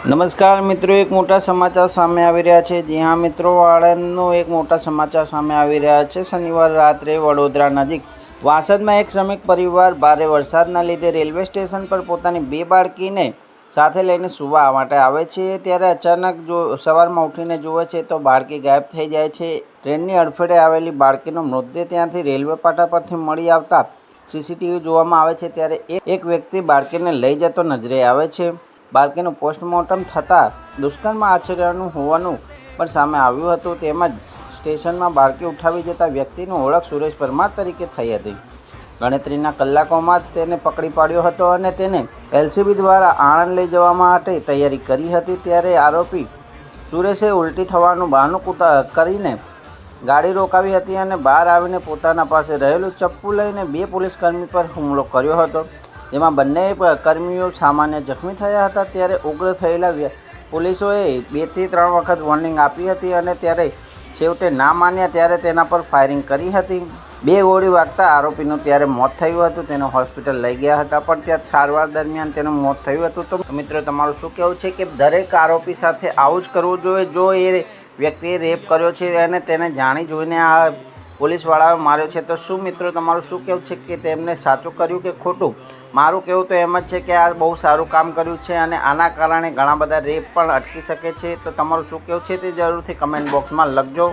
નમસ્કાર મિત્રો, એક મોટા સમાચાર સામે આવી રહ્યા છે। જી હા મિત્રો, આણંદનો એક મોટા સમાચાર સામે આવી રહ્યા છે। શનિવાર રાત્રે વડોદરા નજીક વાસદમાં એક શ્રમિક પરિવાર ભારે વરસાદના લીધે રેલવે સ્ટેશન પર પોતાની 2 બાળકીને સાથે લઈને સૂવા માટે આવે છે। ત્યારે અચાનક સવારમાં ઉઠીને જુએ છે તો બાળકી ગાયબ થઈ જાય છે। ટ્રેનની અડફેટે આવેલી બાળકીનો મૃતદેહ ત્યાંથી રેલવે પાટા પરથી મળી આવતા સીસીટીવી જોવામાં આવે છે। ત્યારે એક વ્યક્તિ બાળકીને લઈ જતો નજરે આવે છે। બાળકીનું પોસ્ટમોર્ટમ થતાં દુષ્કર્મ આચર્યાનું હોવાનું પણ સામે આવ્યું હતું। તેમજ સ્ટેશનમાં બાળકી ઉઠાવી જતા વ્યક્તિની ઓળખ સુરેશ પરમાર તરીકે થઈ હતી। ગણતરીના કલાકોમાં જ તેને પકડી પાડ્યો હતો અને તેને એલસીબી દ્વારા આણંદ લઈ જવા માટે તૈયારી કરી હતી। ત્યારે આરોપી સુરેશે ઉલટી થવાનું બહાનું કરીને ગાડી રોકાવી હતી અને બહાર આવીને પોતાના પાસે રહેલું ચપ્પુ લઈને 2 પોલીસકર્મી પર હુમલો કર્યો હતો, જેમાં બંને કર્મીઓ સામાન્ય જખમી થયા હતા। ત્યારે ઉગ્ર થયેલા પોલીસોએ 2 થી 3 વખત વોર્નિંગ આપી હતી અને ત્યારે છેવટે ના માન્યા ત્યારે તેના પર ફાયરિંગ કરી હતી। 2 ગોળી વાગતા આરોપીનું ત્યારે મોત થયું હતું। તેને હોસ્પિટલ લઈ ગયા હતા, પણ ત્યાં સારવાર દરમિયાન તેનું મોત થયું હતું। તો મિત્રો, તમારું શું કહેવું છે કે દરેક આરોપી સાથે આવું જ કરવું જોઈએ? જો એ વ્યક્તિએ રેપ કર્યો છે અને તેને જાણી જોઈને આ પોલીસવાળાએ માર્યો છે, તો શું મિત્રો તમારું શું કહેવું છે કે તેમને સાચું કર્યું કે ખોટું? મારું કહેવું તો એમ જ છે કે આ બહુ સારું કામ કર્યું છે અને આના કારણે ઘણા બધા રેપ પણ અટકી શકે છે। તો તમારું શું કહેવું છે તે જરૂરથી કમેન્ટ બોક્સમાં લખજો।